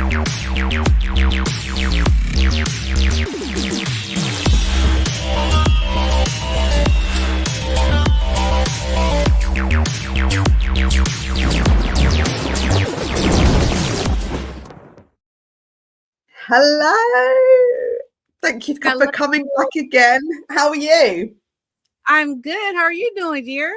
Hello. Thank you Hello. for coming back again. How are you? I'm good. How are you doing, dear?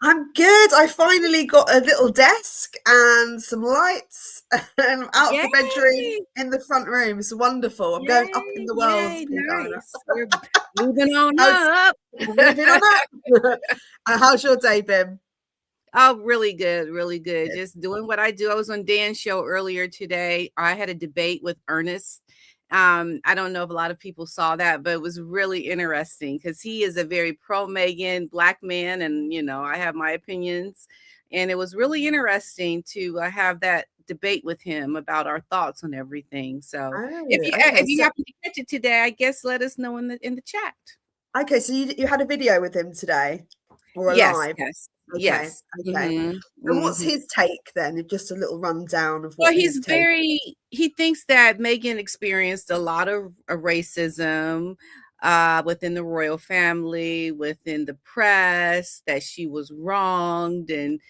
I'm good. I finally got a little desk and some lights and I'm out of the bedroom in the front room. It's wonderful. I'm going up in the world. Yay, nice. We're moving on How's- up. Moving on up. How's your day been? Oh, really good, really good. Just doing what I do. I was on Dan's show earlier today. I had a debate with Ernest. I don't know if a lot of people saw that, but it was really interesting because he is a very pro Meghan Black man, and I have my opinions, and it was really interesting to have that debate with him about our thoughts on everything. So if you happen to catch it today, I guess let us know in the chat. Okay, so you had a video with him today, or a live? Yes. Okay, Yes. okay. And what's his take then? Just a little rundown of what Well, he thinks that Meghan experienced a lot of racism within the royal family, within the press, that she was wronged and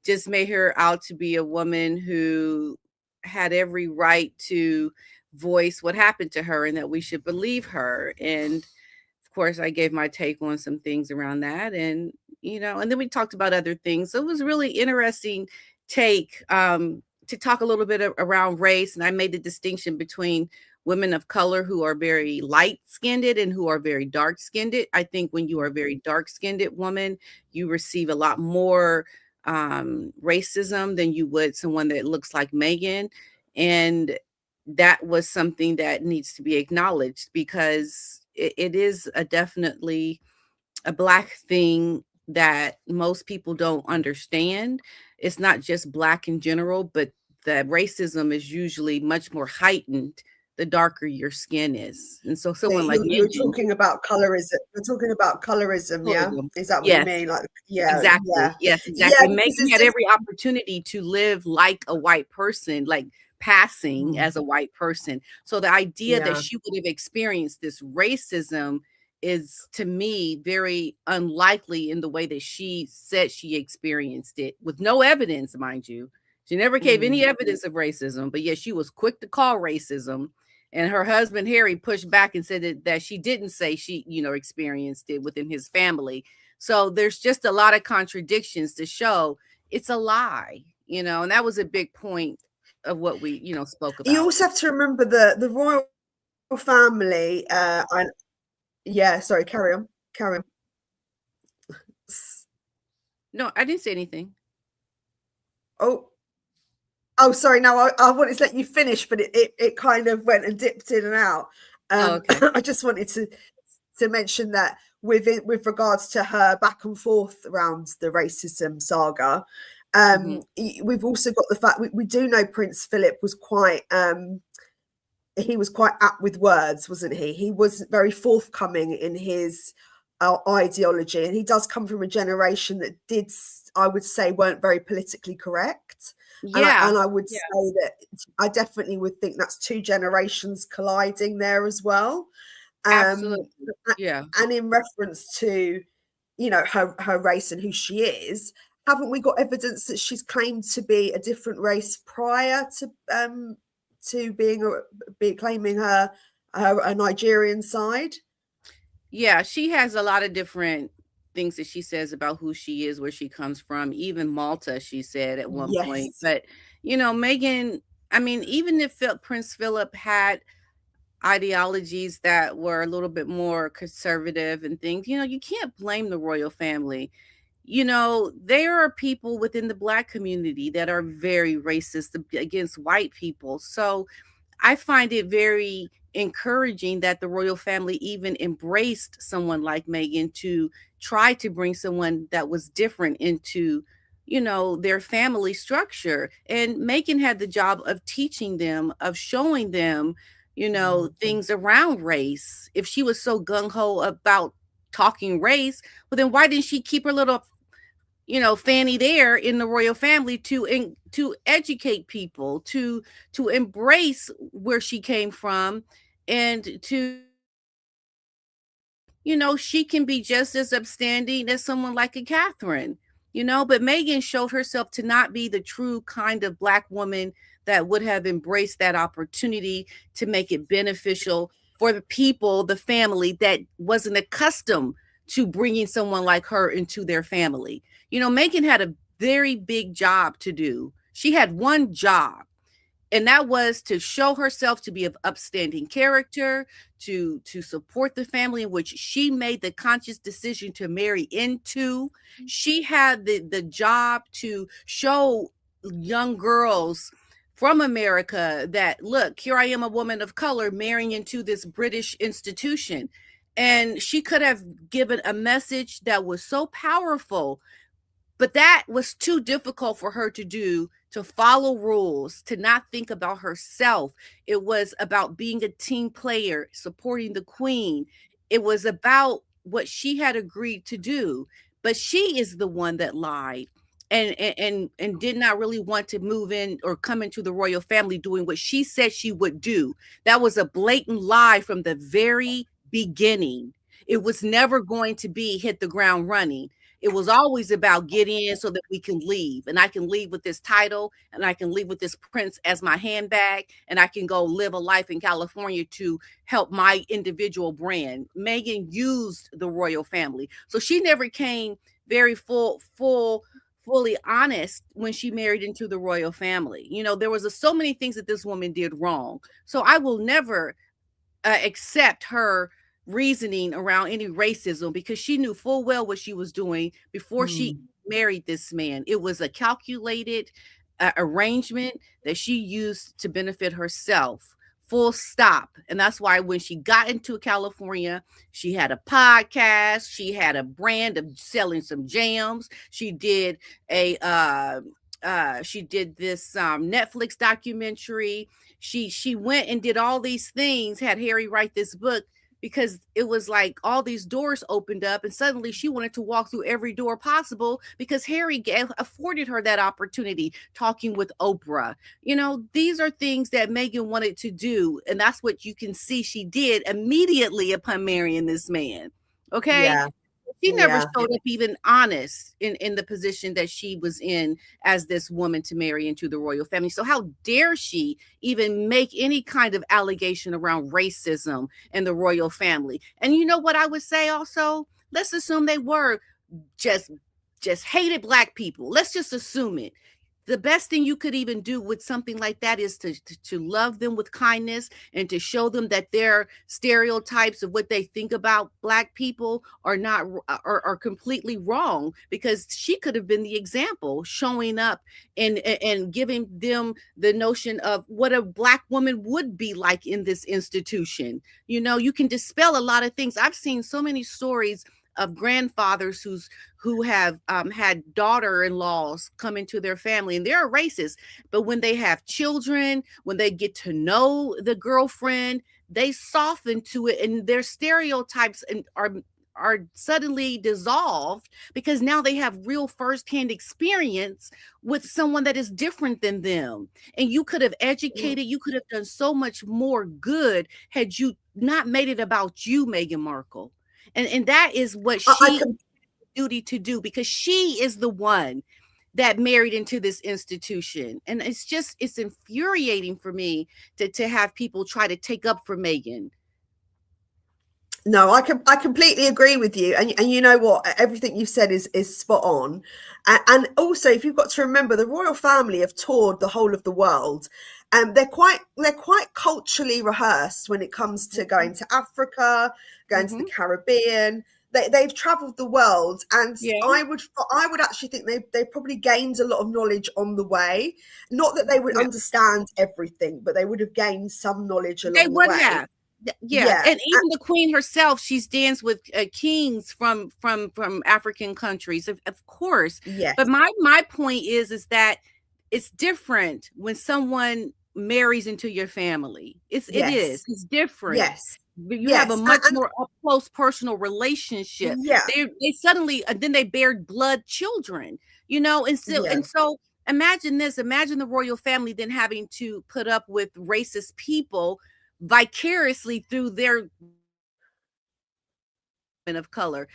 just made her out to be a woman who had every right to voice what happened to her and that we should believe her. And of course, I gave my take on some things around that. And and then we talked about other things. So it was really interesting take to talk a little bit around race. And I made the distinction between women of color who are very light-skinned and who are very dark-skinned. I think when you are a very dark-skinned woman, you receive a lot more racism than you would someone that looks like Meghan. And that was something that needs to be acknowledged because it is definitely a Black thing that most people don't understand. It's not just Black in general, but the racism is usually much more heightened the darker your skin is. And so someone like you're talking about colorism. We're talking about colorism, yeah? Is that what you mean? Like, yeah, exactly. Yeah. Yes, exactly. Yeah, Meghan had every opportunity to live like a white person, like passing as a white person. So the idea that she would have experienced this racism is, to me, very unlikely in the way that she said she experienced it, with no evidence, mind you. She never gave any evidence of racism, but yet she was quick to call racism. And her husband, Harry, pushed back and said that she didn't say she, experienced it within his family. So there's just a lot of contradictions to show it's a lie, and that was a big point of what we, spoke about. You also have to remember the royal family. Sorry, carry on. No, I didn't say anything. Oh, sorry. No, I wanted to let you finish, but it kind of went and dipped in and out. Okay. I just wanted to mention that with regards to her back and forth around the racism saga, we've also got the fact we do know Prince Philip was quite apt with words, wasn't he? He was very forthcoming in his ideology, and he does come from a generation that I would say, weren't very politically correct. Yeah. And I would say that I definitely would think that's two generations colliding there as well. Absolutely. Yeah. And in reference to, her race and who she is, haven't we got evidence that she's claimed to be a different race prior to claiming her a Nigerian side? Yeah, she has a lot of different things that she says about who she is, where she comes from, even Malta, she said at one point. But, Meghan, I mean, even if Prince Philip had ideologies that were a little bit more conservative and things, you can't blame the royal family. There are people within the Black community that are very racist against white people. So I find it very encouraging that the royal family even embraced someone like Meghan to try to bring someone that was different into, their family structure. And Meghan had the job of teaching them, of showing them, things around race. If she was so gung-ho about talking race, well, then why didn't she keep her little Fanny there in the royal family to educate people, to embrace where she came from, and to she can be just as upstanding as someone like a Catherine, but Meghan showed herself to not be the true kind of Black woman that would have embraced that opportunity to make it beneficial for the people, the family that wasn't accustomed to bringing someone like her into their family. Meghan had a very big job to do. She had one job, and that was to show herself to be of upstanding character, to support the family in which she made the conscious decision to marry into. She had the job to show young girls from America that, look, here I am, a woman of color marrying into this British institution. And she could have given a message that was so powerful, but that was too difficult for her to do, to follow rules, to not think about herself. It was about being a team player, supporting the queen. It was about what she had agreed to do. But she is the one that lied and did not really want to move in or come into the royal family doing what she said she would do. That was a blatant lie from the very beginning. It was never going to be hit the ground running. It was always about get in so that we can leave. And I can leave with this title, and I can leave with this prince as my handbag, and I can go live a life in California to help my individual brand. Meghan used the royal family. So she never came very fully honest when she married into the royal family. There was so many things that this woman did wrong. So I will never accept her reasoning around any racism, because she knew full well what she was doing before she married this man. It was a calculated arrangement that she used to benefit herself. Full stop. And that's why when she got into California, she had a podcast, she had a brand of selling some jams. She did she did this Netflix documentary. She went and did all these things, had Harry write this book, because it was like all these doors opened up, and suddenly she wanted to walk through every door possible because Harry afforded her that opportunity, talking with Oprah. These are things that Meghan wanted to do, and that's what you can see she did immediately upon marrying this man. Okay. Yeah. She never showed up even honest in the position that she was in as this woman to marry into the royal family. So how dare she even make any kind of allegation around racism in the royal family? And you know what I would say also? Let's assume they were just hated Black people. Let's just assume it. The best thing you could even do with something like that is to love them with kindness, and to show them that their stereotypes of what they think about Black people are not are completely wrong, because she could have been the example, showing up and giving them the notion of what a Black woman would be like in this institution. You can dispel a lot of things. I've seen so many stories of grandfathers who have had daughter-in-laws come into their family, and they're racist, but when they have children, when they get to know the girlfriend, they soften to it, and their stereotypes are suddenly dissolved, because now they have real firsthand experience with someone that is different than them. And you could have educated, you could have done so much more good had you not made it about you, Meghan Markle. And that is what she duty to do, because she is the one that married into this institution. And it's infuriating for me to have people try to take up for Meghan. No, I completely agree with you, and you know what? Everything you've said is spot on, and also if you've got to remember, the royal family have toured the whole of the world, and they're quite culturally rehearsed when it comes to going to Africa, going to the Caribbean. They've travelled the world, and I would actually think they probably gained a lot of knowledge on the way. Not that they would understand everything, but they would have gained some knowledge along the way. They would have. Yeah, and even the queen herself, she's danced with kings from African countries, of course. Yes. But my point is that it's different when someone marries into your family. It's different. Yes. you have a Yes, much more up close personal relationship. yeah, They suddenly then they bear blood children, yeah. and so imagine this, imagine the royal family then having to put up with racist people vicariously through their of color.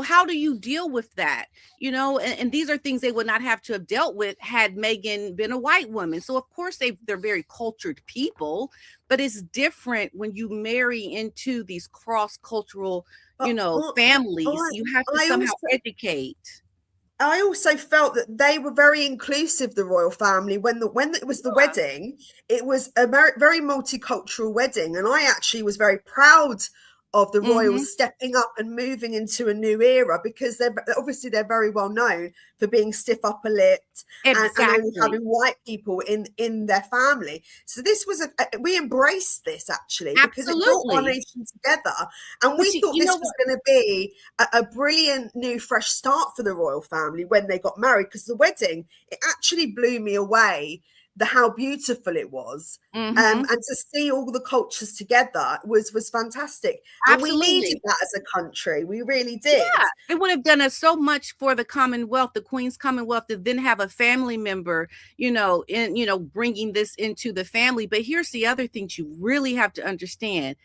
How do you deal with that? And these are things they would not have to have dealt with had Meghan been a white woman. So of course they're very cultured people, but it's different when you marry into these cross-cultural, But families. I, You have to I somehow also educate. I also felt that they were very inclusive, the royal family. When it was the Yeah. wedding, it was a very multicultural wedding, and I actually was very proud of the Mm-hmm. royals stepping up and moving into a new era, because they're very well known for being stiff upper lipped and only Exactly. having white people in their family. So this was we embraced this actually, because it brought our Absolutely. nation together, and But we you, thought you know this was what? going to be a brilliant new fresh start for the royal family when they got married, because the wedding, it actually blew me away, how beautiful it was. Mm-hmm. And to see all the cultures together was fantastic, and we needed Absolutely. that as a country, we really did. Yeah, it would have done us so much for the Commonwealth, the Queen's Commonwealth, to then have a family member, bringing this into the family. But here's the other things you really have to understand.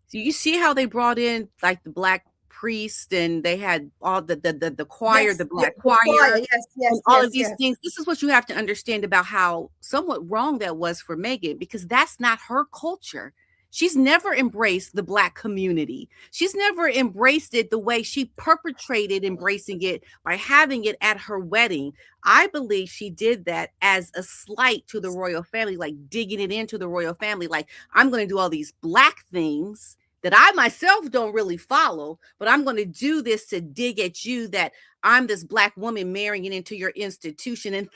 So you see how they brought in like the black priest, and they had all the choir, Yes, the black the choir, choir, yes, and yes, all of yes, these yes. things. This is what you have to understand about how somewhat wrong that was for Meghan, because that's not her culture. She's never embraced the black community. She's never embraced it the way she perpetrated embracing it by having it at her wedding. I believe she did that as a slight to the royal family, like digging it into the royal family. Like, I'm going to do all these black things that I myself don't really follow, but I'm going to do this to dig at you that I'm this black woman marrying into your institution, and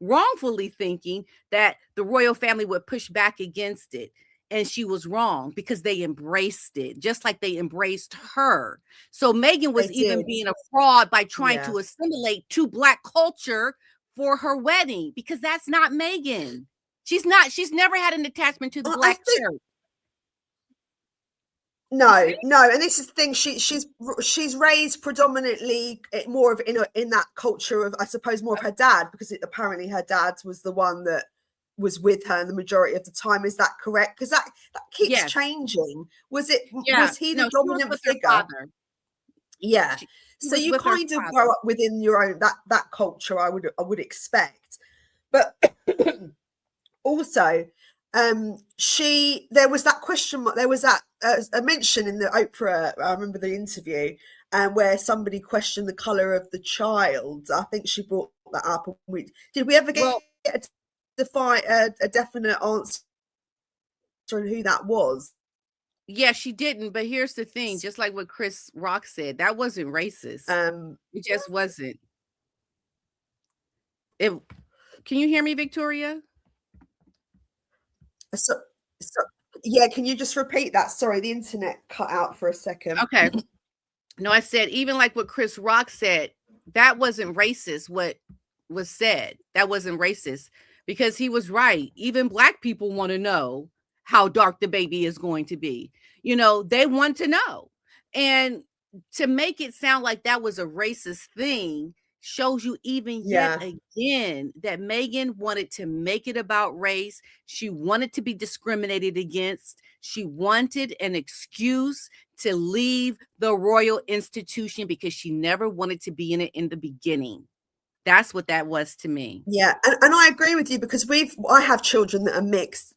wrongfully thinking, that the royal family would push back against it. And she was wrong, because they embraced it just like they embraced her. So Meghan They was even did, being a fraud by trying yeah. to assimilate to black culture for her wedding, because that's not Meghan. She's never had an attachment to the I black think church. You no, see? no, and this is the thing. She's raised predominantly more of in that culture of, I suppose, more of her dad, because apparently her dad was the one that was with her the majority of the time. Is that correct? Because that keeps Yes. changing. Yeah. Was he the No, she was dominant with her figure? father. Yeah. She So was you with her kind of grow father. up within your own that culture. I would expect, but also there was that question mark, there was that a mention in the Oprah, I remember the interview, where somebody questioned the color of the child. I think she brought that up, and did we ever get Well, a definite answer on who that was? yeah, she didn't. But here's the thing, just like what Chris Rock said, that wasn't racist. um It just wasn't. It Can you hear me, Victoria? so, so yeah, can you just repeat that? Sorry, the internet cut out for a second. Okay. No, I said, even like what Chris Rock said, that wasn't racist. What was said, that wasn't racist, because he was right. Even black people want to know how dark the baby is going to be. They want to know. And to make it sound like that was a racist thing shows you even yet Yeah, again that Meghan wanted to make it about race. She wanted to be discriminated against. She wanted an excuse to leave the royal institution, because she never wanted to be in it in the beginning. That's what that was to me. yeah, and I agree with you, because I have children that are mixed,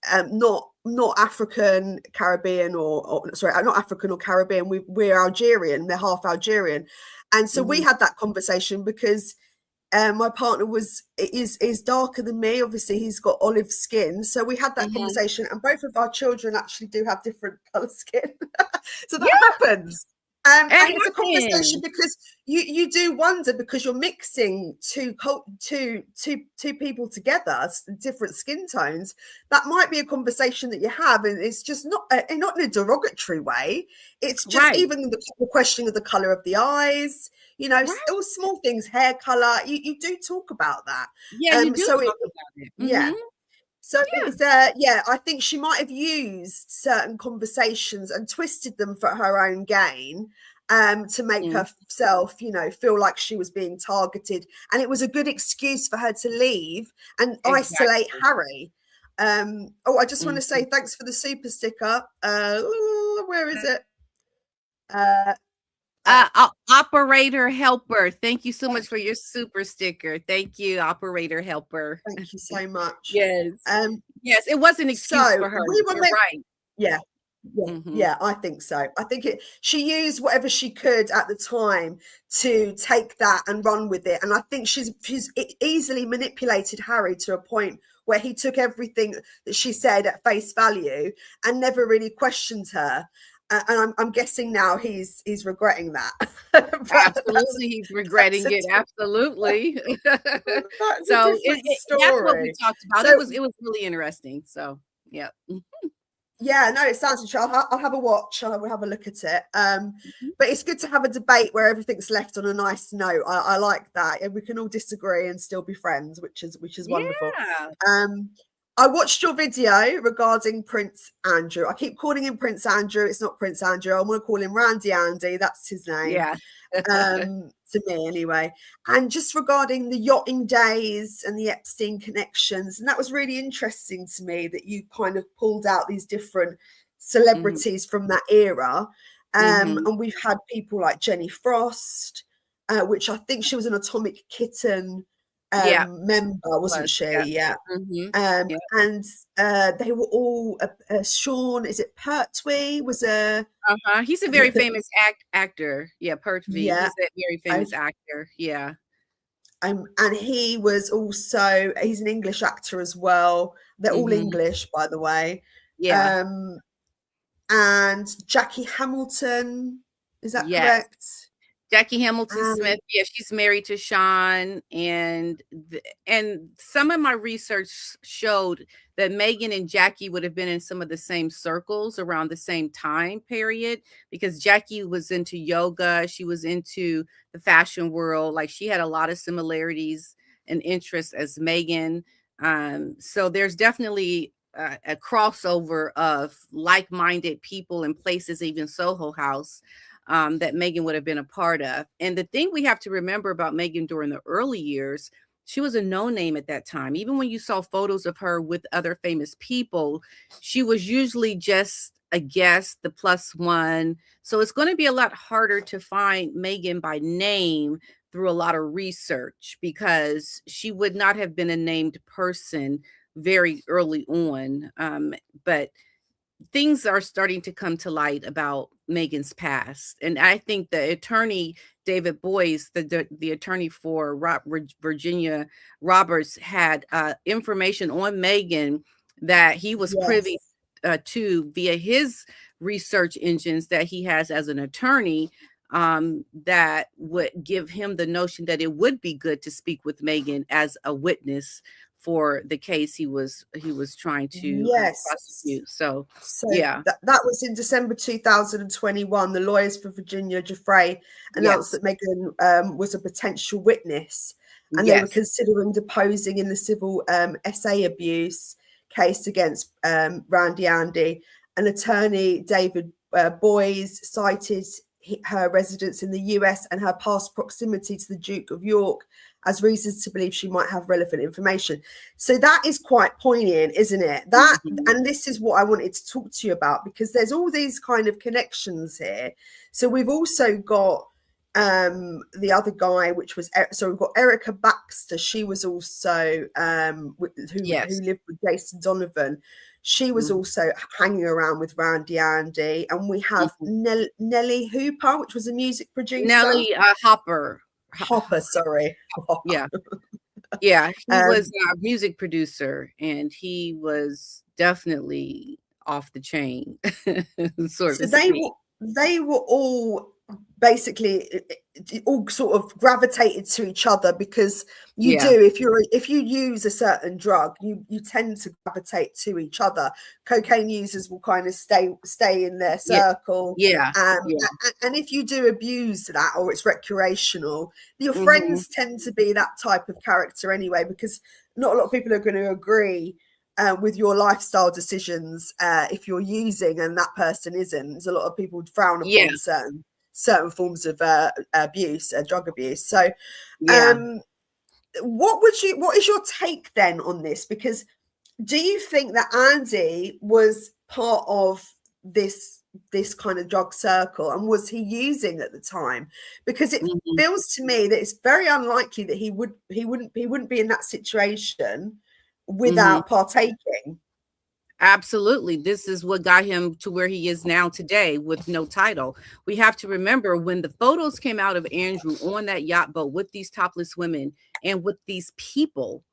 not African Caribbean, or sorry, not African or Caribbean. We're Algerian. They're half Algerian, and so we Mhm, had that conversation, because my partner is darker than me. Obviously, he's got olive skin, so we had that mhm. conversation, and both of our children actually do have different color skin, so that Yeah, happens. And it's a conversation, it because you do wonder, because you're mixing two people together, different skin tones. That might be a conversation that you have, and it's just not in a derogatory way. It's just right, even the question of the color of the eyes, right. all small things, hair color. You do talk about that. Yeah, you do So talk about it. yeah, Mhm. So it's yeah, I think she might have used certain conversations and twisted them for her own gain, to make herself, you know, feel like she was being targeted, and it was a good excuse for her to leave and isolate Harry. Oh, I just want to say thanks for the super sticker. Where is it? Operator helper, thank you so much for your super sticker. Thank you, operator helper. Thank you so much. Yes. Yes, it was an excuse for her. You're right. Yeah. Yeah, I think so. I think she used whatever she could at the time to take that and run with it. And I think she's easily manipulated Harry to a point where he took everything that she said at face value and never really questioned her. And I'm guessing now he's regretting that. Absolutely, he's regretting it. Absolutely. So that's what we talked about. So, it was really interesting. So yeah. Yeah, no, it sounds interesting. I'll have a watch. We'll have a look at it. But it's good to have a debate where everything's left on a nice note. I like that, and we can all disagree and still be friends, which is wonderful. I watched your video regarding Prince Andrew. I keep calling him Prince Andrew. It's not Prince Andrew. I want to call him Randy Andy. That's his name. Yeah. To me anyway. And just regarding the yachting days and the Epstein connections, and that was really interesting to me that you kind of pulled out these different celebrities from that era. And we've had people like Jenny Frost, which I think she was an Atomic Kitten member, wasn't she? Yeah. And they were all Sean, is it Pertwee was a he's a very famous actor. Yeah, Pertwee. He's a very famous actor. Yeah. And he was also, he's an English actor as well. They're all English, by the way. Yeah. And Jackie Hamilton, is that correct? Jackie Hamilton Smith, yeah, she's married to Sean, and some of my research showed that Meghan and Jackie would have been in some of the same circles around the same time period, because Jackie was into yoga, she was into the fashion world, like she had a lot of similarities and interests as Meghan. So there's definitely a crossover of like-minded people and places, even Soho House, that Meghan would have been a part of. And the thing we have to remember about Meghan during the early years, she was a no-name at that time. Even when you saw photos of her with other famous people, she was usually just a guest, the plus one. So it's going to be a lot harder to find Meghan by name through a lot of research, because she would not have been a named person very early on. But things are starting to come to light about Meghan's past. And I think the attorney, David Boyce, the attorney for Virginia Roberts, had information on Meghan that he was privy to via his research engines that he has as an attorney, that would give him the notion that it would be good to speak with Meghan as a witness for the case he was trying to prosecute. So yeah, that was in December 2021. The lawyers for Virginia Giuffre announced that Meghan was a potential witness, and they were considering deposing in the civil SA abuse case against Randy Andy. An attorney, David Boyes, cited her residence in the US and her past proximity to the Duke of York as reasons to believe she might have relevant information. So that is quite poignant, isn't it? That and this is what I wanted to talk to you about, because there's all these kind of connections here. So we've also got the other guy, which was, so we've got Erica Baxter. She was also who lived with Jason Donovan. She was also hanging around with Randy Andy. And we have Nellie Hooper, which was a music producer. Nellie Hopper, sorry. Yeah. Yeah, he was a music producer, and he was definitely off the chain. So they were all basically all sort of gravitated to each other, because you do, if you use a certain drug, you tend to gravitate to each other. Cocaine users will kind of stay in their circle, and if you do abuse that, or it's recreational, your friends tend to be that type of character anyway, because not a lot of people are going to agree with your lifestyle decisions, if you're using and that person isn't. There's a lot of people frown Yeah. upon certain forms of abuse, drug abuse. So Yeah. what is your take then on this? Because do you think that Andy was part of this kind of drug circle, and was he using at the time? Because it feels to me that it's very unlikely that he wouldn't be in that situation without partaking. Absolutely. This is what got him to where he is now today with no title. We have to remember when the photos came out of Andrew on that yacht boat with these topless women and with these people,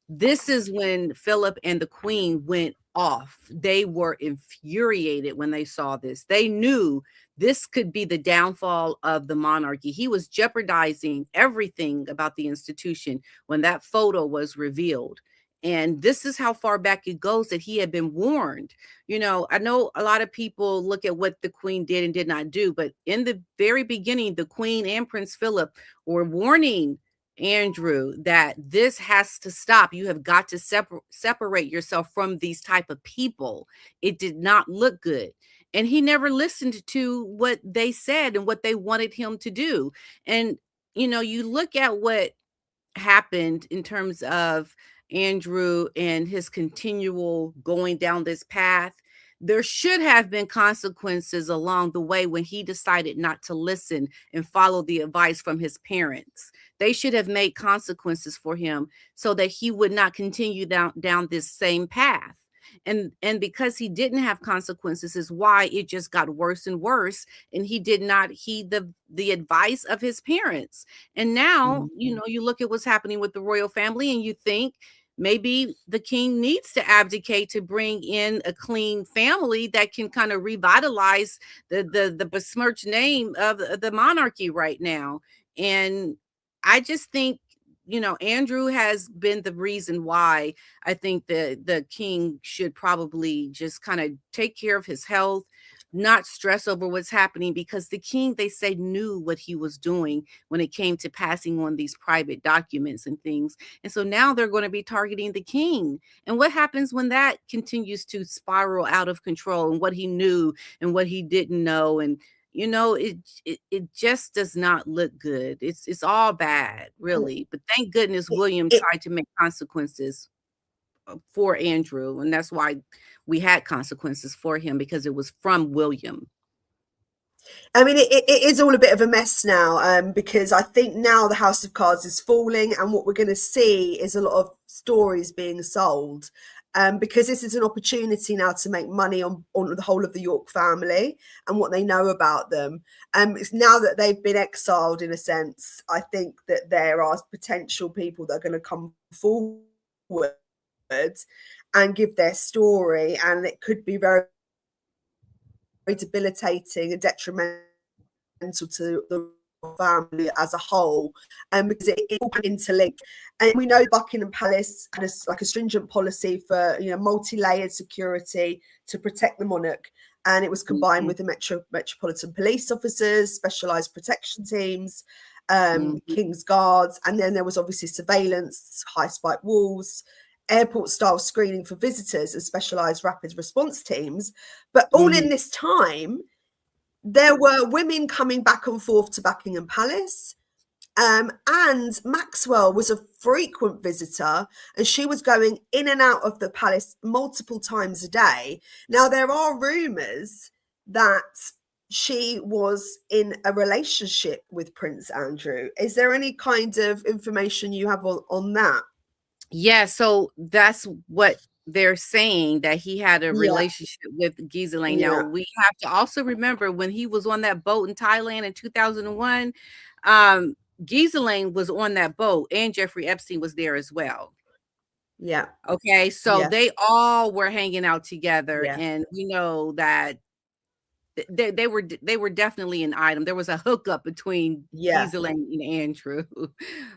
this is when Philip and the Queen went off. They were infuriated when they saw this. They knew this could be the downfall of the monarchy. He was jeopardizing everything about the institution when that photo was revealed. And this is how far back it goes that he had been warned. You know, I know a lot of people look at what the Queen did and did not do, but in the very beginning, the Queen and Prince Philip were warning Andrew that this has to stop. You have got to separate yourself from these type of people. It did not look good. And he never listened to what they said and what they wanted him to do. And, you know, you look at what happened in terms of Andrew and his continual going down this path. There should have been consequences along the way when he decided not to listen and follow the advice from his parents. They should have made consequences for him so that he would not continue down this same path. And because he didn't have consequences is why it just got worse and worse, and he did not heed the advice of his parents. And now, you know, you look at what's happening with the royal family and you think maybe the king needs to abdicate to bring in a clean family that can kind of revitalize the besmirched name of the monarchy right now. And I just think, you know, Andrew has been the reason why I think the king should probably just kind of take care of his health, not stress over what's happening, because the king, they say, knew what he was doing when it came to passing on these private documents and things. And so now they're going to be targeting the king. And what happens when that continues to spiral out of control, and what he knew and what he didn't know? And you know, it just does not look good. It's all bad, really. But thank goodness It, William it, tried to make consequences for Andrew, and that's why we had consequences for him, because it was from William. I mean, it is all a bit of a mess now, because I think now the House of Cards is falling, and what we're going to see is a lot of stories being sold, because this is an opportunity now to make money on the whole of the York family and what they know about them. It's now that they've been exiled, in a sense, I think that there are potential people that are going to come forward and give their story, and it could be very debilitating and detrimental to the family as a whole, because it all interlinked. And we know Buckingham Palace had a stringent policy for, you know, multi-layered security to protect the monarch, and it was combined with the metropolitan police officers, specialized protection teams, King's Guards, and then there was obviously surveillance, high spike walls, airport style screening for visitors, and specialized rapid response teams. But all in this time, there were women coming back and forth to Buckingham Palace. And Maxwell was a frequent visitor, and she was going in and out of the palace multiple times a day. Now, there are rumours that she was in a relationship with Prince Andrew. Is there any kind of information you have on that? Yeah, so that's what they're saying, that he had a Yeah, relationship with Ghislaine. Now, yeah, we have to also remember when he was on that boat in Thailand in 2001, Ghislaine was on that boat and Jeffrey Epstein was there as well. yeah, Okay, so yeah, they all were hanging out together, yeah, and we know that they were definitely an item. There was a hookup between yeah, Ghislaine and Andrew.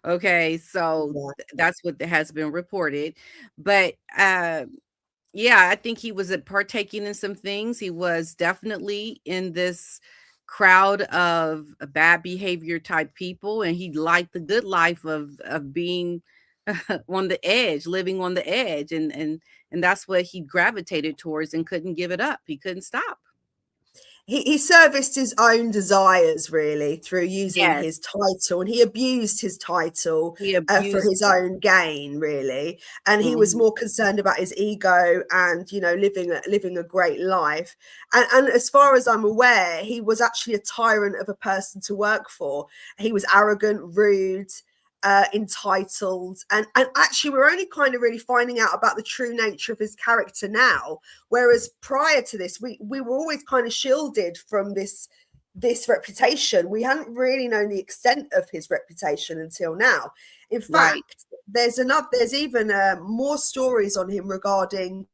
Okay, so yeah. that's what has been reported. But yeah, I think he was partaking in some things. He was definitely in this crowd of bad behavior type people, and he liked the good life of being on the edge, living on the edge, and that's what he gravitated towards and couldn't give it up. He couldn't stop. He serviced his own desires really through using Yes, his title, and he abused his title he for abused his it. own gain really, and he was Mhm. more concerned about his ego and living a great life. And as far as I'm aware, he was actually a tyrant of a person to work for. He was arrogant, rude, entitled, and actually we're only kind of really finding out about the true nature of his character now, whereas prior to this we were always kind of shielded from this reputation. We hadn't really known the extent of his reputation until now. In Right. fact, there's even more stories on him regarding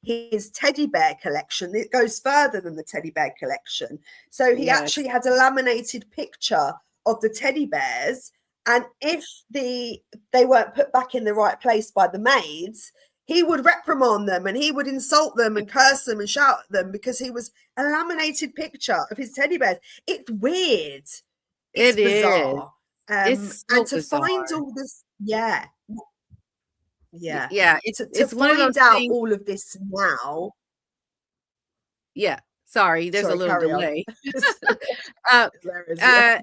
his teddy bear collection. It goes further than the teddy bear collection. So he Yes. actually had a laminated picture of the teddy bears, and if they weren't put back in the right place by the maids, he would reprimand them and he would insult them and curse them and shout at them because he was a laminated picture of his teddy bears. It's weird. It's It is. bizarre. It's And so to find bizarre. all this, yeah, yeah, Yeah, to it's one of those find out things. all of this now. Yeah, sorry, there's a Sorry, little carry on. delay. Uh, There is, yeah. uh,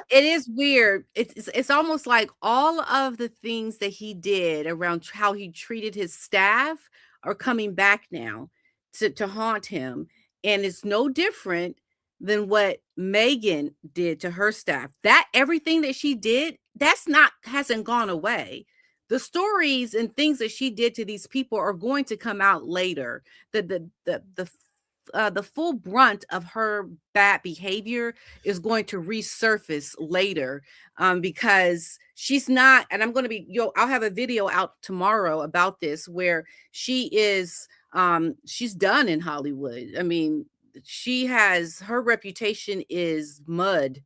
it is weird. It's almost like all of the things that he did around how he treated his staff are coming back now to haunt him, and it's no different than what Meghan did to her staff. That everything that she did, that's not hasn't gone away. The stories and things that she did to these people are going to come out later. The full brunt of her bad behavior is going to resurface later, because she's not, and I'm going to be, I'll have a video out tomorrow about this where she's done in Hollywood. I mean, her reputation is mud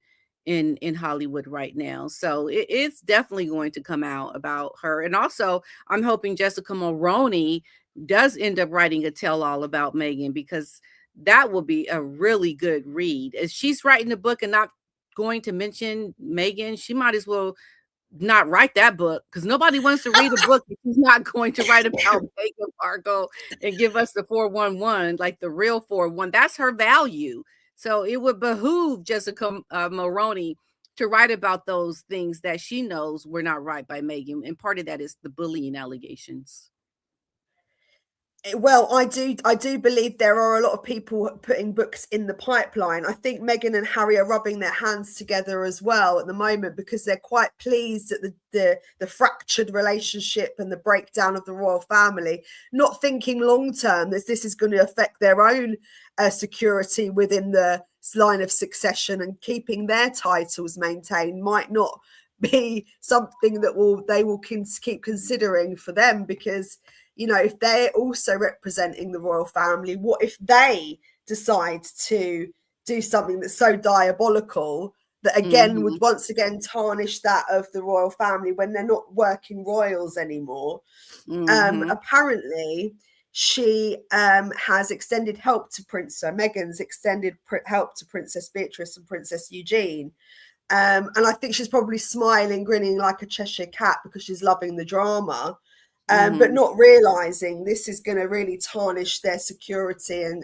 in Hollywood right now. So it's definitely going to come out about her. And also, I'm hoping Jessica Mulroney does end up writing a tell-all about Meghan, because that will be a really good read. If she's writing a book and not going to mention Meghan, she might as well not write that book, because nobody wants to read a book if she's not going to write about Meghan Markle and give us the 411, like the real 411. That's her value. So it would behoove Jessica Mulroney to write about those things that she knows were not right by Meghan. And part of that is the bullying allegations. Well, I do believe there are a lot of people putting books in the pipeline. I think Meghan and Harry are rubbing their hands together as well at the moment, because they're quite pleased at the fractured relationship and the breakdown of the royal family, not thinking long term that this is going to affect their own security within the line of succession, and keeping their titles maintained might not be something that they will keep considering for them, because if they're also representing the royal family, what if they decide to do something that's so diabolical that again would once again tarnish that of the royal family when they're not working royals anymore? Apparently she has extended help to Meghan's extended help to Princess Beatrice and Princess Eugene. And I think she's probably smiling, grinning like a Cheshire cat, because she's loving the drama. But not realizing this is going to really tarnish their security and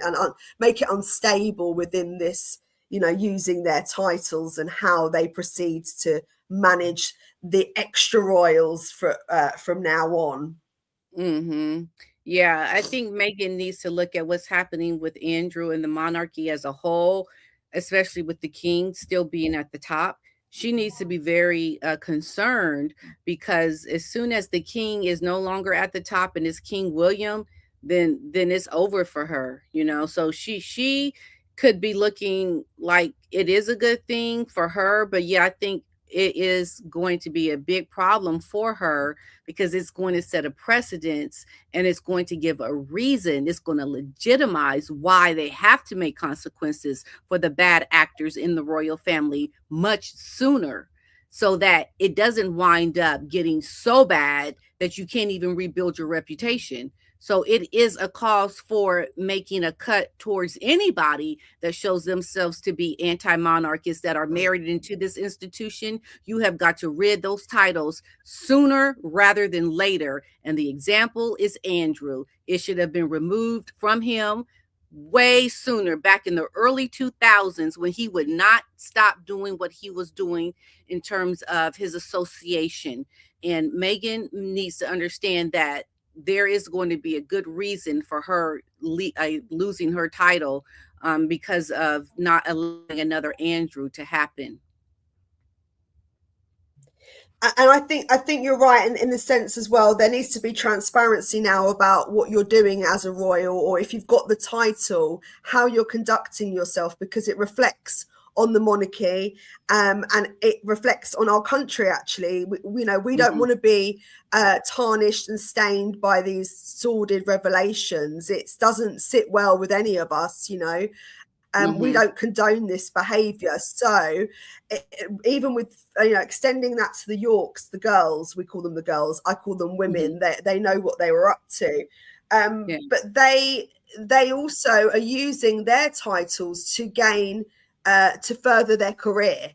make it unstable within this, using their titles and how they proceed to manage the extra royals from now on. Yeah, I think Meghan needs to look at what's happening with Andrew and the monarchy as a whole, especially with the king still being at the top. She needs to be very concerned, because as soon as the king is no longer at the top and it's King William, then it's over for her, So she could be looking like it is a good thing for her, but yeah, I think it is going to be a big problem for her, because it's going to set a precedence, and it's going to give a reason. It's going to legitimize why they have to make consequences for the bad actors in the royal family much sooner, so that it doesn't wind up getting so bad that you can't even rebuild your reputation. So it is a cause for making a cut towards anybody that shows themselves to be anti-monarchists that are married into this institution. You have got to rid those titles sooner rather than later. And the example is Andrew. It should have been removed from him way sooner, back in the early 2000s, when he would not stop doing what he was doing in terms of his association. And Meghan needs to understand that there is going to be a good reason for her losing her title, because of not allowing another Andrew to happen. And I think you're right in the sense as well. There needs to be transparency now about what you're doing as a royal, or if you've got the title, how you're conducting yourself, because it reflects on the monarchy, and it reflects on our country. Actually, we don't want to be tarnished and stained by these sordid revelations. It doesn't sit well with any of us. We don't condone this behaviour. So even with extending that to the Yorks, the girls, we call them the girls, I call them women. They know what they were up to, but they also are using their titles to gain to further their career.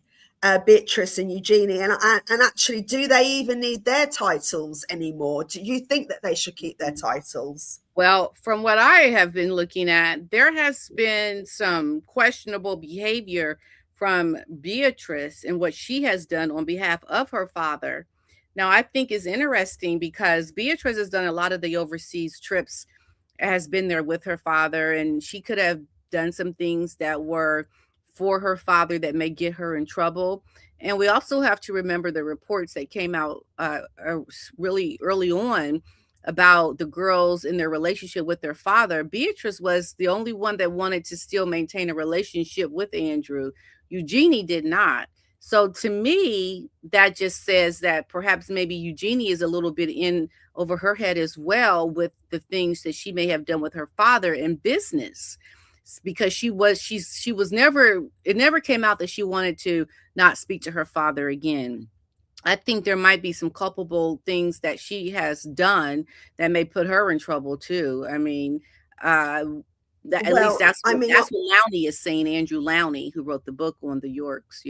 Beatrice and Eugenie, and actually, do they even need their titles anymore? Do you think that they should keep their titles? Well, from what I have been looking at, there has been some questionable behavior from Beatrice and what she has done on behalf of her father. Now, I think is interesting because Beatrice has done a lot of the overseas trips, has been there with her father, and she could have done some things that were for her father that may get her in trouble. And we also have to remember the reports that came out really early on about the girls in their relationship with their father. Beatrice was the only one that wanted to still maintain a relationship with Andrew. Eugenie did not. So to me, that just says that perhaps maybe Eugenie is a little bit in over her head as well with the things that she may have done with her father in business, because she was never, it never came out that she wanted to not speak to her father again. I think there might be some culpable things that she has done that may put her in trouble too. I mean, at least Well, I mean, that's what Lowney is saying. Andrew Lowney, who wrote the book on the Yorks.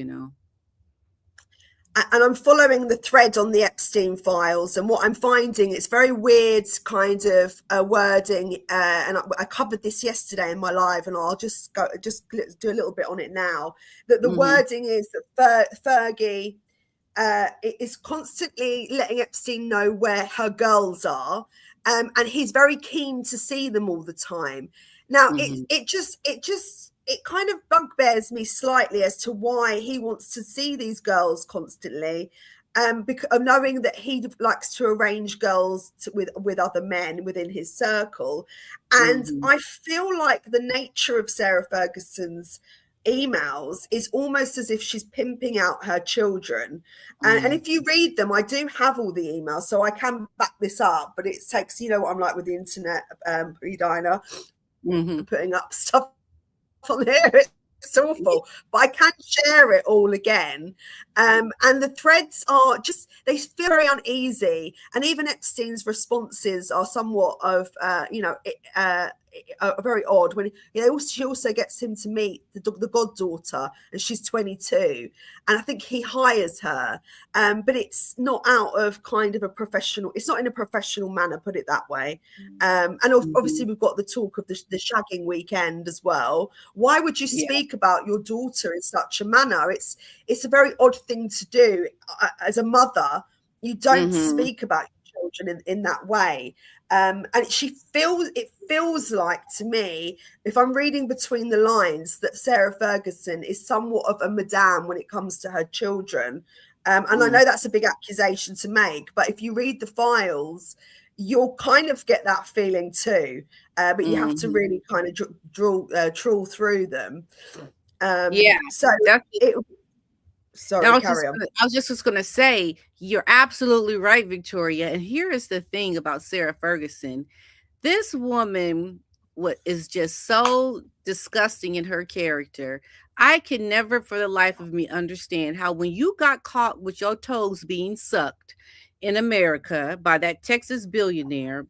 And I'm following the thread on the Epstein files, and what I'm finding, it's very weird kind of wording. And I covered this yesterday in my live, and I'll just do a little bit on it now. That the wording is that Fergie is constantly letting Epstein know where her girls are, and he's very keen to see them all the time. Now, it kind of bugbears me slightly as to why he wants to see these girls constantly, because of knowing that he likes to arrange girls with other men within his circle. And I feel like the nature of Sarah Ferguson's emails is almost as if she's pimping out her children. And if you read them, I do have all the emails, so I can back this up, but it takes, what I'm like with the internet, PDINA, putting up stuff on here. It's awful, but I can share it all again. And the threads are just, they feel very uneasy. And even Epstein's responses are somewhat of, very odd. When she also gets him to meet the goddaughter, and she's 22, and I think he hires her, but it's not out of kind of a professional. It's not in a professional manner, put it that way. And obviously we've got the talk of the shagging weekend as well. Why would you speak about your daughter in such a manner? It's a very odd thing to do as a mother. You don't speak about your children in that way. And it feels like to me, if I'm reading between the lines, that Sarah Ferguson is somewhat of a madame when it comes to her children. And I know that's a big accusation to make, but if you read the files, you'll kind of get that feeling too. But you have to really kind of trawl through them. So sorry, carry on. I was just going to say, you're absolutely right, Victoria. And here is the thing about Sarah Ferguson. This woman is just so disgusting in her character. I can never for the life of me understand how, when you got caught with your toes being sucked in America by that Texas billionaire,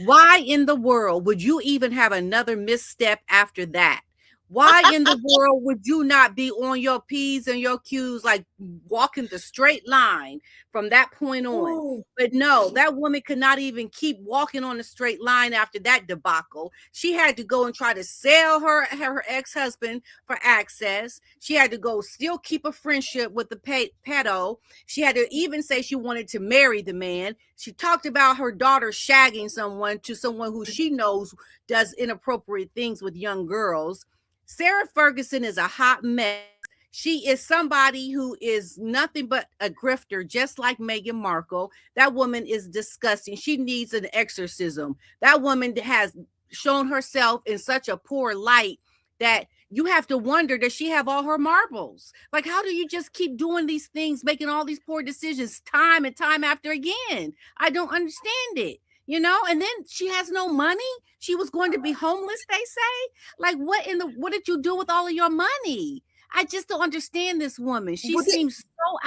why in the world would you even have another misstep after that? Why in the world would you not be on your P's and your Q's, like walking the straight line from that point on? Oh, But no, that woman could not even keep walking on a straight line after that debacle. She had to go and try to sell her ex-husband for access. She had to go still keep a friendship with the pedo. She had to even say she wanted to marry the man. She talked about her daughter shagging someone who she knows does inappropriate things with young girls. Sarah Ferguson is a hot mess. She is somebody who is nothing but a grifter, just like Meghan Markle. That woman is disgusting. She needs an exorcism. That woman has shown herself in such a poor light that you have to wonder, does she have all her marbles? Like, how do you just keep doing these things, making all these poor decisions time and time after again? I don't understand it, and then she has no money. She was going to be homeless, they say. Like, what did you do with all of your money? I just don't understand this woman. She would it seems so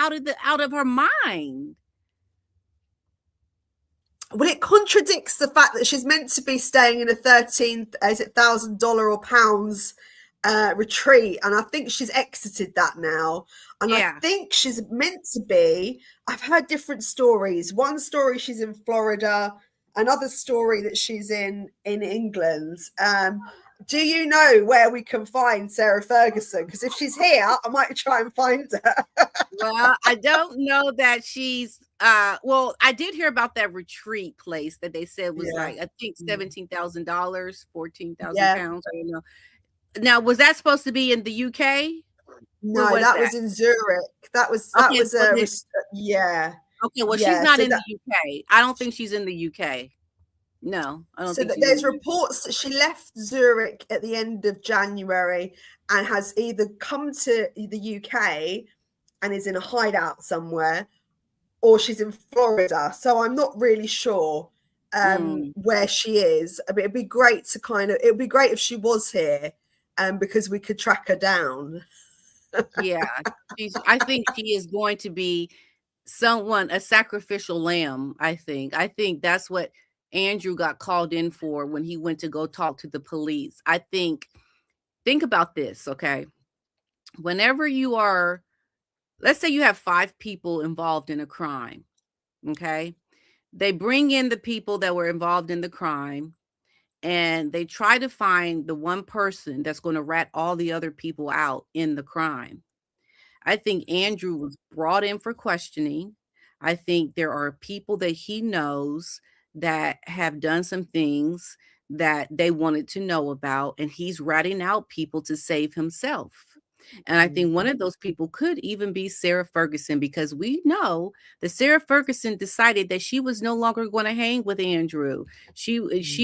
out of her mind. well, it contradicts the fact that she's meant to be staying in a $13,000 or pounds retreat, and I think she's exited that now. And I Yeah. think she's meant to be. I've heard different stories. One story she's in Florida, another story that she's in England. Do you know where we can find Sarah Ferguson? Because if she's here, I might try and find her. Well, I don't know that she's well, I did hear about that retreat place that they said was Yeah. like, I think $17,000, 14,000 Yeah. pounds. I don't know. Now, was that supposed to be in the UK? Where No, was that that? was in Zurich. That was Okay, so a yeah. okay, well, she's Yeah. not So in that the UK. I don't think she's in the UK. No, I don't so think that she's in there's the UK. reports that she left Zurich at the end of January and has either come to the UK and is in a hideout somewhere, or she's in Florida. So I'm not really sure Mm. where she is. I mean, it'd be great if she was here, because we could track her down. Yeah, I think she is going to be a sacrificial lamb, I think. I think that's what Andrew got called in for when he went to go talk to the police. Think about this, okay? Whenever let's say you have 5 people involved in a crime, okay? They bring in the people that were involved in the crime, and they try to find the one person that's gonna rat all the other people out in the crime. I think Andrew was brought in for questioning. I think there are people that he knows that have done some things that they wanted to know about, and he's ratting out people to save himself. And I think one of those people could even be Sarah Ferguson, because we know that Sarah Ferguson decided that she was no longer going to hang with Andrew. She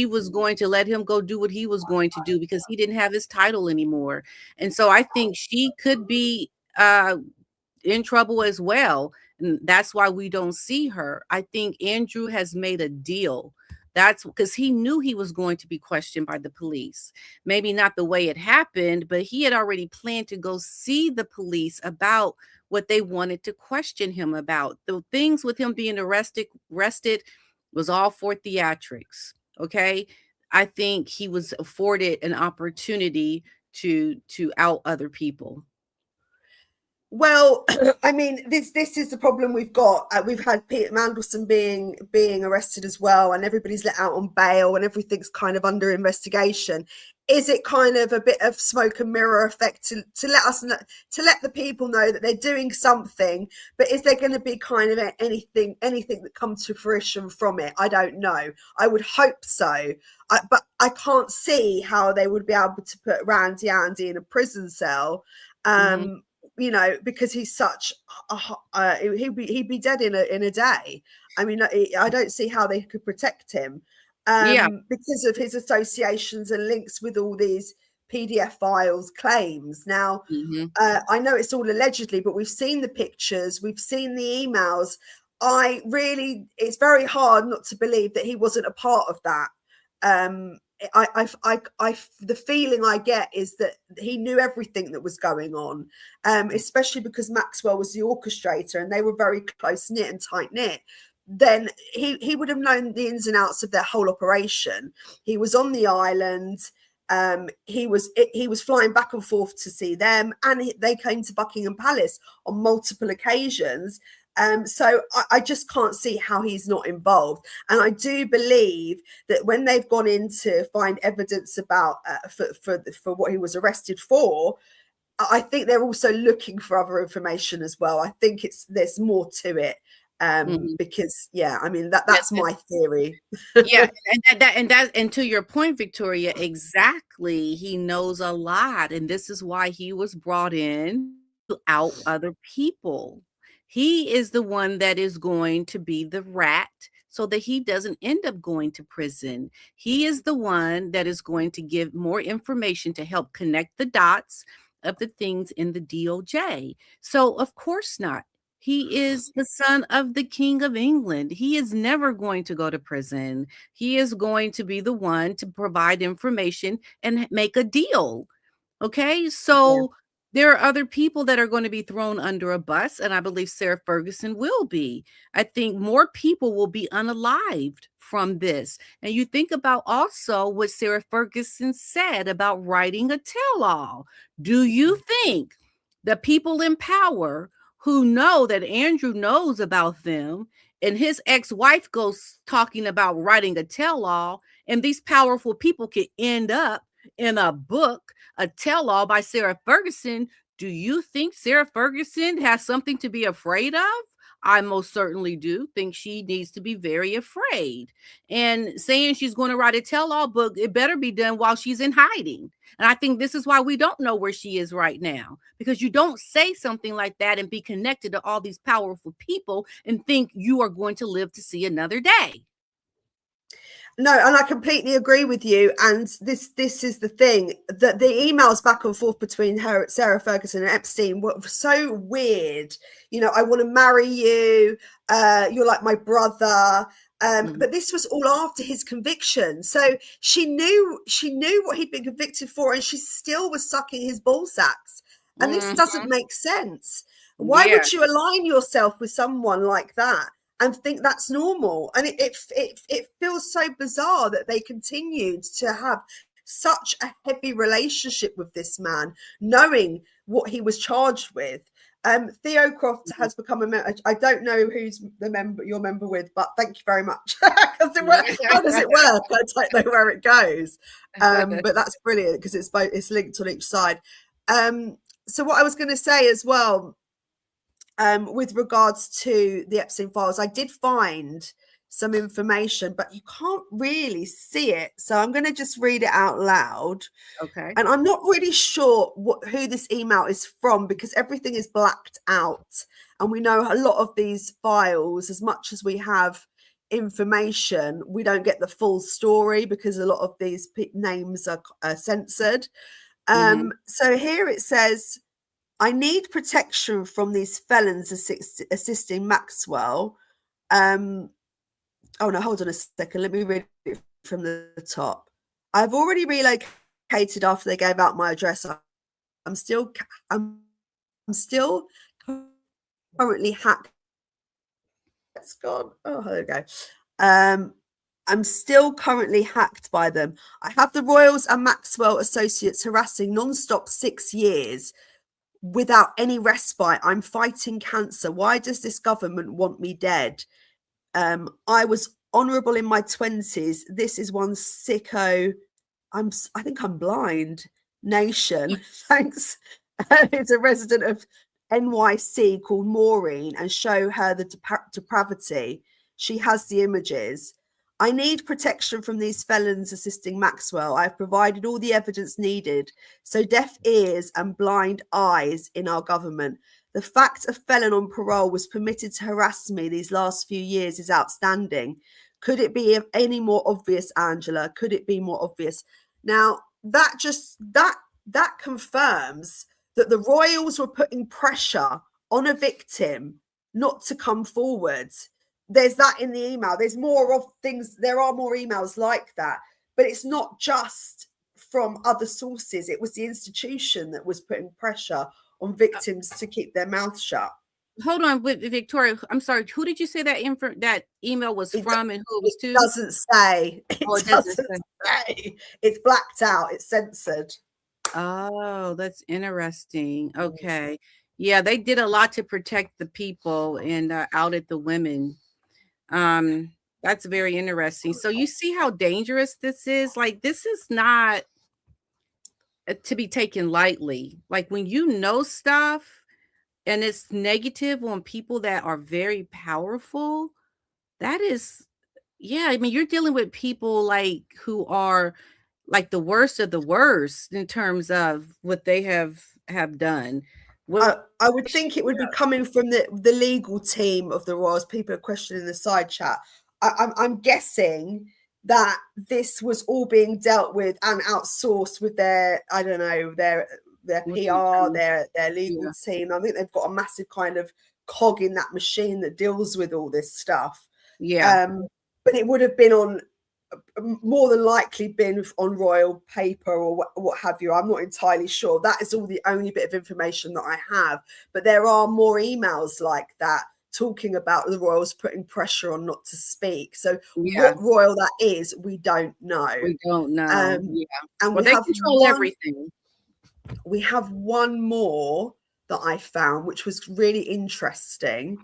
was going to let him go do what he was going to do because he didn't have his title anymore. And so I think she could be in trouble as well. And that's why we don't see her. I think Andrew has made a deal. That's because he knew he was going to be questioned by the police. Maybe not the way it happened, but he had already planned to go see the police about what they wanted to question him about. The things with him being arrested was all for theatrics. Okay. I think he was afforded an opportunity to out other people. Well, I mean, this is the problem we've got. We've had Peter Mandelson being arrested as well, and everybody's let out on bail, and everything's kind of under investigation. Is it kind of a bit of smoke and mirror effect to let us know, to let the people know that they're doing something? But is there going to be kind of anything that comes to fruition from it? I don't know. I would hope so, but I can't see how they would be able to put Randy Andy in a prison cell. Mhm. Because he's such he'd be dead in a day. I mean, I don't see how they could protect him, Yeah. because of his associations and links with all these PDF files claims. Now, Mhm. I know it's all allegedly, but we've seen the pictures, we've seen the emails. It's very hard not to believe that he wasn't a part of that. The feeling I get is that he knew everything that was going on, especially because Maxwell was the orchestrator and they were very close knit and tight knit. then he would have known the ins and outs of their whole operation. He was on the island. He was flying back and forth to see them, and they came to Buckingham Palace on multiple occasions. So I just can't see how he's not involved. And I do believe that when they've gone in to find evidence about for what he was arrested for, I think they're also looking for other information as well. I think there's more to it. Because I mean that's my theory. Yeah, and to your point, Victoria, exactly. He knows a lot, and this is why he was brought in to out other people. He is the one that is going to be the rat so that he doesn't end up going to prison. He is the one that is going to give more information to help connect the dots of the things in the DOJ. So, of course not. He is the son of the King of England. He is never going to go to prison. He is going to be the one to provide information and make a deal. Okay, so there are other people that are going to be thrown under a bus, and I believe Sarah Ferguson will be. I think more people will be unalived from this. And you think about also what Sarah Ferguson said about writing a tell-all. Do you think the people in power who know that Andrew knows about them and his ex-wife goes talking about writing a tell-all, and these powerful people could end up in a book, a tell-all by Sarah Ferguson? Do you think Sarah Ferguson has something to be afraid of? I most certainly do think she needs to be very afraid. And saying she's going to write a tell-all book, it better be done while she's in hiding. And I think this is why we don't know where she is right now, because you don't say something like that and be connected to all these powerful people and think you are going to live to see another day. No, and I completely agree with you. And this is the thing, that the emails back and forth between her, Sarah Ferguson, and Epstein were so weird. You know, I want to marry you. You're like my brother. But this was all after his conviction. So she knew what he'd been convicted for, and she still was sucking his ball sacks. And this doesn't make sense. Why would you align yourself with someone like that and think that's normal? And it feels so bizarre that they continued to have such a heavy relationship with this man, knowing what he was charged with. Theo Croft has become a member. I don't know who's your member with, but thank you very much. How does it work? I don't know where it goes. But that's brilliant because it's linked on each side. So what I was going to say as well, with regards to the Epstein files, I did find some information, but you can't really see it. So I'm going to just read it out loud. Okay. And I'm not really sure who this email is from, because everything is blacked out. And we know a lot of these files, as much as we have information, we don't get the full story because a lot of these names are censored. So here it says, I need protection from these felons assisting Maxwell. Oh no, hold on a second. Let me read it from the top. I've already relocated after they gave out my address. I'm still currently hacked. It's gone. Oh, there we go. I'm still currently hacked by them. I have the Royals and Maxwell associates harassing non-stop 6 years without any respite. I'm fighting cancer. Why does this government want me dead? I was honourable in my 20s. This is one sicko. I think I'm blind. Nation. Thanks. It's a resident of NYC called Maureen, and show her the depravity. She has the images. I need protection from these felons assisting Maxwell. I've provided all the evidence needed. So deaf ears and blind eyes in our government. The fact a felon on parole was permitted to harass me these last few years is outstanding. Could it be any more obvious, Angela? Could it be more obvious? Now, that confirms that the royals were putting pressure on a victim not to come forward. There's that in the email. There's more of things. There are more emails like that, but it's not just from other sources. It was the institution that was putting pressure on victims to keep their mouth shut. hold on, with Victoria. I'm sorry. Who did you say that email was It, from, and who it it was to? doesn't say. Oh, It it doesn't doesn't say. say. It's blacked out. It's censored. Oh, that's interesting. Mm. Okay. Yeah, they did a lot to protect the people and outed the women. Um, that's very interesting. So you see how dangerous this is? Like, this is not to be taken lightly. Like, when you know stuff and it's negative on people that are very powerful, that is, yeah, I mean, you're dealing with people like who are like the worst of the worst in terms of what they have done. Well, I would think it would be coming from the legal team of the Royals. People are questioning the side chat. I'm guessing that this was all being dealt with and outsourced with their, I don't know, their PR, their legal yeah, team. I think they've got a massive kind of cog in that machine that deals with all this stuff. yeah, But it would have been on, more than likely been on royal paper or what have you. I'm not entirely sure. That is all the only bit of information that I have. But there are more emails like that talking about the royals putting pressure on not to speak. So yeah. what royal that is, we don't know. We don't know. Yeah. And Well, they control everything. we have one more that I found, which was really interesting.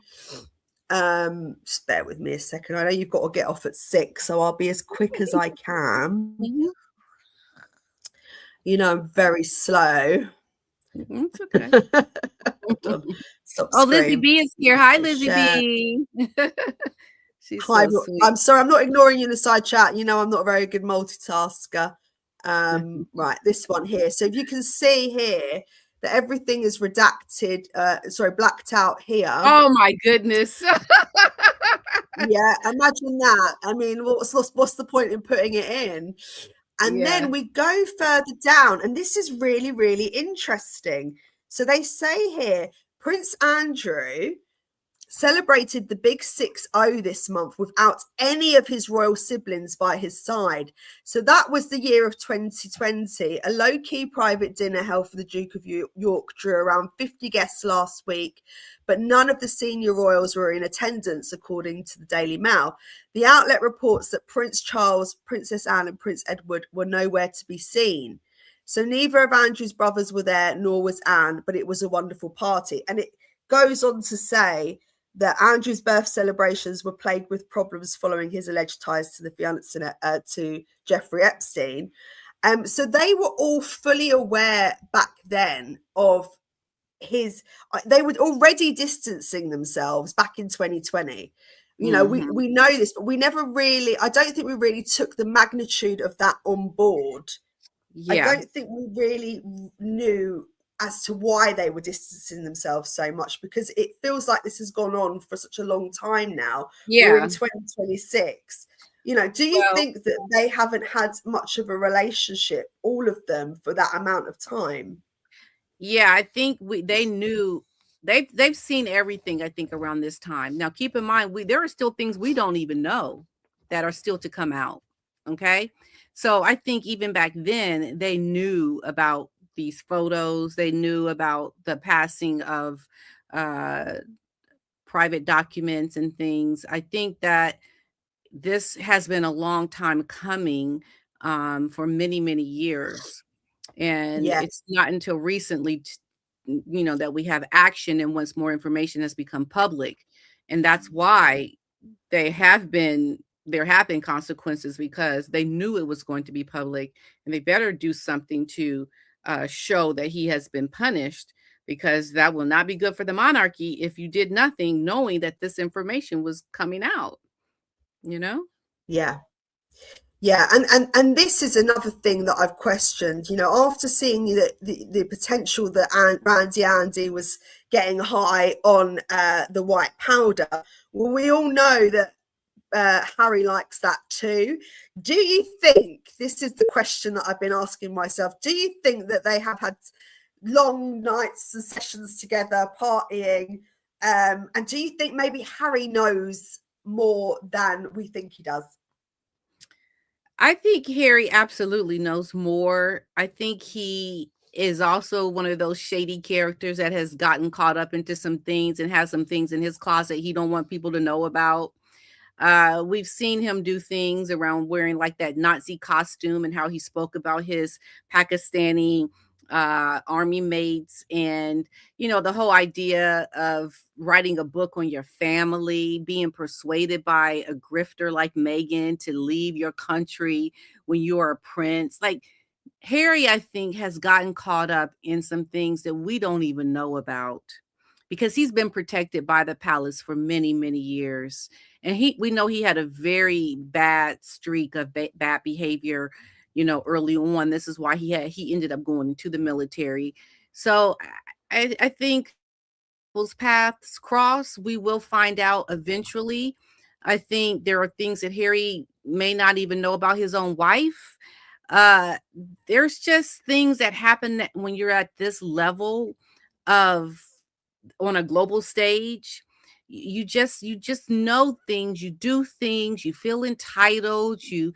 Just bear with me a second. I know you've got to get off at 6, so I'll be as quick as I can. Mhm, You know, I'm very slow. mhm, it's okay. Hold on. Stop Oh, Lizzie screen. B is here. Hi, Lizzie Share. B. She's Hi, so sweet. I'm sorry, I'm not ignoring you in the side chat. You know, I'm not a very good multitasker. Right, this one here. So if you can see here that everything is redacted, blacked out here. Oh my goodness. Yeah, imagine that. I mean, what's the point in putting it in? And Yeah. then we go further down, and this is really, really interesting. So they say here, Prince Andrew celebrated the big 6-0 this month without any of his royal siblings by his side. So that was the year of 2020. A low-key private dinner held for the Duke of York drew around 50 guests last week, but none of the senior royals were in attendance, according to the Daily Mail. The outlet reports that Prince Charles, Princess Anne, and Prince Edward were nowhere to be seen. So neither of Andrew's brothers were there, nor was Anne, but it was a wonderful party. And it goes on to say that Andrew's birth celebrations were plagued with problems following his alleged ties to the fiancé to Jeffrey Epstein. So they were all fully aware back then of they were already distancing themselves back in 2020. You know, we know this, but we never really, I don't think we really took the magnitude of that on board. I Yeah. don't think we really knew as to why they were distancing themselves so much, because it feels like this has gone on for such a long time now. We're Yeah. in 2026. You know, do you Well, think that they haven't had much of a relationship, all of them, for that amount of time? yeah, I think they knew they've seen everything, I think, around this time. Now keep in mind, there are still things we don't even know that are still to come out. Okay. So I think even back then they knew about these photos, they knew about the passing of uh private documents and things. I think that this has been a long time coming for many, many years. And Yeah, it's not until recently, that we have action and once more information has become public. And that's why there have been consequences, because they knew it was going to be public and they better do something to show that he has been punished, because that will not be good for the monarchy if you did nothing knowing that this information was coming out, you know? yeah. Yeah, and this is another thing that I've questioned. You know, after seeing the potential that Randy Andy was getting high on the white powder, well, we all know that Harry likes that too. Do you think, this is the question that I've been asking myself, do you think that they have had long nights and sessions together, partying? And do you think maybe Harry knows more than we think he does? I think Harry absolutely knows more. I think he is also one of those shady characters that has gotten caught up into some things and has some things in his closet he don't want people to know about. We've seen him do things around wearing like that Nazi costume and how he spoke about his Pakistani army mates, and the whole idea of writing a book on your family, being persuaded by a grifter like Meghan to leave your country when you are a prince. Like, Harry, I think, has gotten caught up in some things that we don't even know about because he's been protected by the palace for many, many years. And we know he had a very bad streak of bad behavior, early on. This is why he ended up going into the military. So I think those paths cross. We will find out eventually. I think there are things that Harry may not even know about his own wife. Uh, there's just things that happen when you're at this level of on a global stage. You just know things, you do things, you feel entitled, you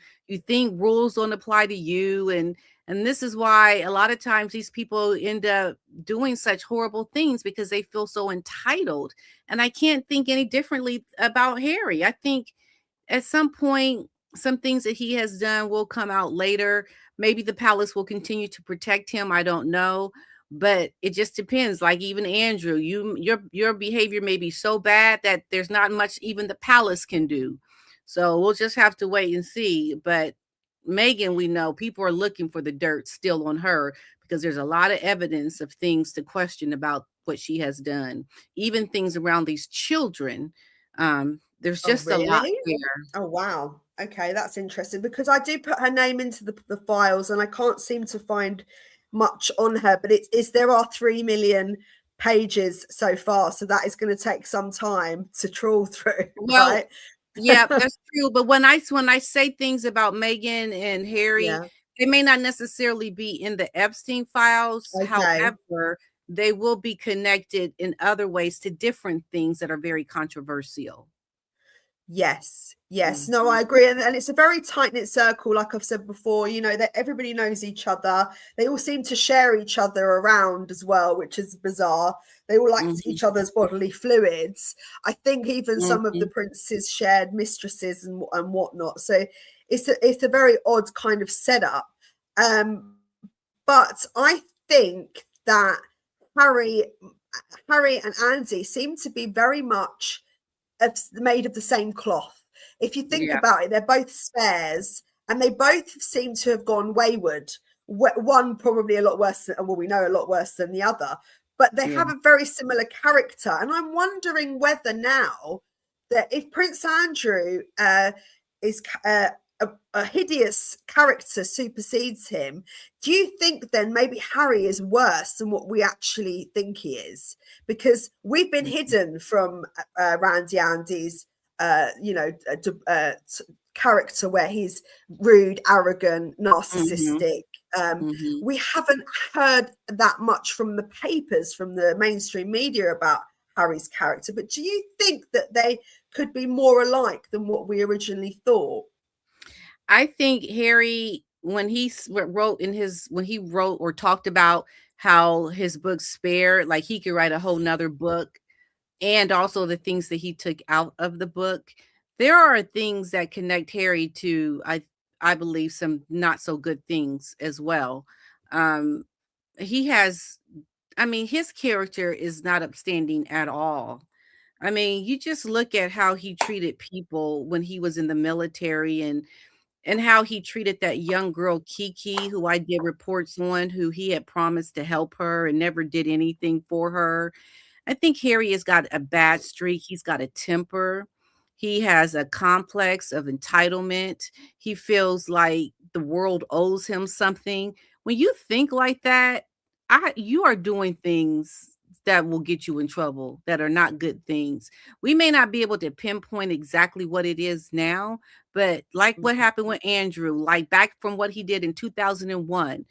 think rules don't apply to you, and this is why a lot of times these people end up doing such horrible things because they feel so entitled. And I can't think any differently about Harry. I think at some point, some things that he has done will come out later. Maybe the palace will continue to protect him. I don't know. But it just depends. Like even Andrew, your behavior may be so bad that there's not much even the palace can do. So we'll just have to wait and see. But Meghan, we know people are looking for the dirt still on her because there's a lot of evidence of things to question about what she has done, even things around these children. There's Oh, just a lot really? there. Oh, wow. Okay, that's interesting because I do put her name into the files and I can't seem to find much on her, but there are 3 million pages so far, so that is going to take some time to trawl through, Well, right? yeah, that's true. But when I say things about Meghan and Harry, Yeah. they may not necessarily be in the Epstein files. Okay. However, they will be connected in other ways to different things that are very controversial. Yes, yes. No, Mhm, I agree. And it's a very tight-knit circle, like I've said before, that everybody knows each other. They all seem to share each other around as well, which is bizarre. They all like mhm, each other's bodily fluids. I think even some of the mhm. princes shared mistresses and whatnot. So it's a very odd kind of setup. Um, but I think that Harry, Harry and Andy seem to be very much made of the same cloth. If you think Yeah, about it, they're both spares and they both seem to have gone wayward. One probably a lot worse than, well, we know a lot worse than the other, but they yeah. have a very similar character. And I'm wondering whether now that if Prince Andrew is a hideous character supersedes him, do you think then maybe Harry is worse than what we actually think he is? Because we've been Mhm, hidden from Randy Andy's, character where he's rude, arrogant, mhm, narcissistic. mhm. We haven't heard that much from the papers, from the mainstream media about Harry's character. But do you think that they could be more alike than what we originally thought? I think Harry, when he wrote or talked about how his book spared, like he could write a whole nother book, and also the things that he took out of the book. There are things that connect Harry to I believe some not so good things as well. Um he has I mean his character is not upstanding at all. I mean, you just look at how he treated people when he was in the military, and how he treated that young girl Kiki, who I did reports on, who he had promised to help her and never did anything for her. I think Harry has got a bad streak. He's got a temper. He has a complex of entitlement. He feels like the world owes him something. When you think like that, you are doing things that will get you in trouble, that are not good things. We may not be able to pinpoint exactly what it is now, but like what happened with Andrew, like back from what he did in 2001,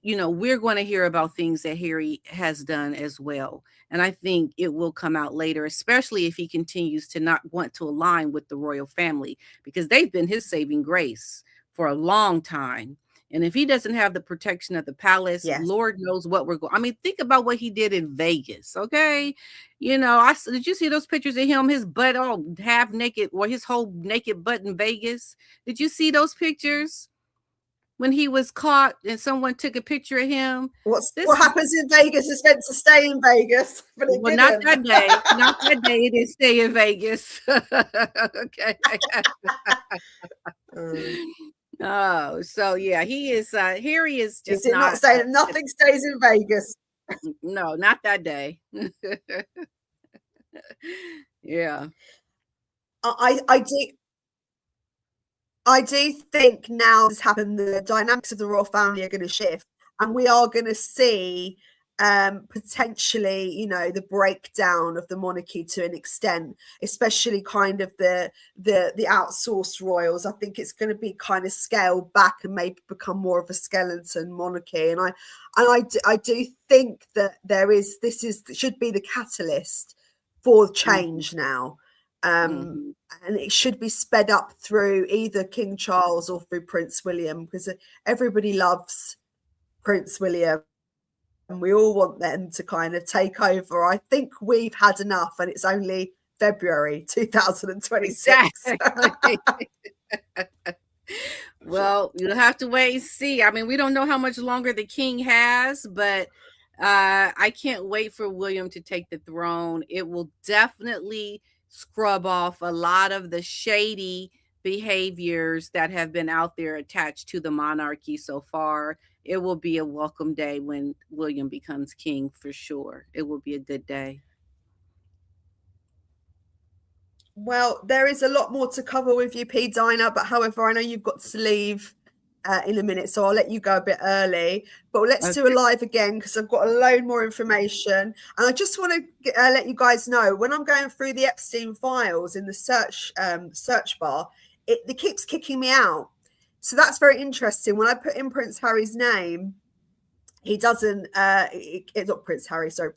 we're going to hear about things that Harry has done as well. And I think it will come out later, especially if he continues to not want to align with the royal family, because they've been his saving grace for a long time. And if he doesn't have the protection of the palace, Yes. Lord knows what we're going. I mean, think about what he did in Vegas. Okay. Did you see those pictures of him, his butt all half naked, or his whole naked butt in Vegas? Did you see those pictures when he was caught and someone took a picture of him? What happens in Vegas is meant to stay in Vegas, but it didn't. Not that day. Not that day. It didn't stay in Vegas. Okay. Oh, so yeah, he is. Here he is. Just not staying. Nothing stays in Vegas. No, not that day. Yeah. I do think now this happened, the dynamics of the royal family are going to shift, and we are going to see potentially, the breakdown of the monarchy to an extent, especially kind of the outsourced royals. I think it's going to be kind of scaled back and maybe become more of a skeleton monarchy. And I do think that should be the catalyst for change now. And it should be sped up through either King Charles or through Prince William, because everybody loves Prince William and we all want them to kind of take over. I think we've had enough, and it's only February 2026. Exactly. Well, you'll have to wait and see. I mean, we don't know how much longer the king has, but I can't wait for William to take the throne. It will definitely scrub off a lot of the shady behaviors that have been out there attached to the monarchy so far. It will be a welcome day when William becomes king, for sure. It will be a good day. Well, there is a lot more to cover with you, PDINA, but however, I know you've got to leave in a minute, so I'll let you go a bit early. But let's do a live again, because I've got a load more information. And I just want to let you guys know, when I'm going through the Epstein files in the search bar, it keeps kicking me out. So that's very interesting. When I put in Prince Harry's name, he doesn't, it's not Prince Harry, sorry,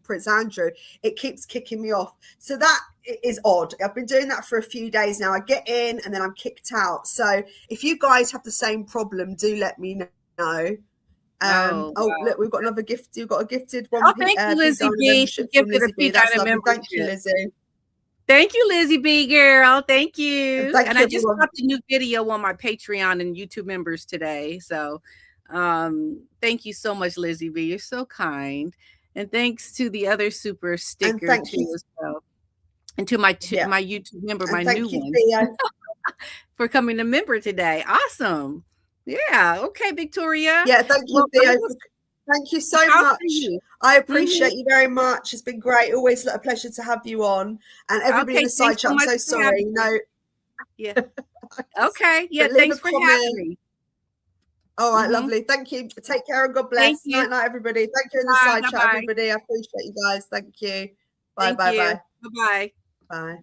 Prince Andrew, it keeps kicking me off. So that is odd. I've been doing that for a few days now. I get in and then I'm kicked out. So if you guys have the same problem, do let me know. Wow. Look, we've got another gift. You've got a gifted one. Oh, thank you, Lizzie B. She gifted a PDINA membership. Thank you, Lizzie. Thank you, Lizzie B. Girl. Thank you. Thank and you, I just dropped a new video on my Patreon and YouTube members today. So thank you so much, Lizzie B. You're so kind. And thanks to the other super sticker too as well. And to my YouTube member, my new one, for coming to member today. Awesome. Yeah. Okay, Victoria. Yeah, thank you, Theo. Thank you so much. I appreciate you very much. It's been great. Always a pleasure to have you on. And everybody in the side chat, I'm so sorry. Yeah. Okay. Yeah, thanks for having me. All right, lovely. Thank you. Take care and God bless. Night, night, everybody. Thank you in the side chat, everybody. I appreciate you guys. Thank you. Bye, bye, bye. Bye-bye. Bye.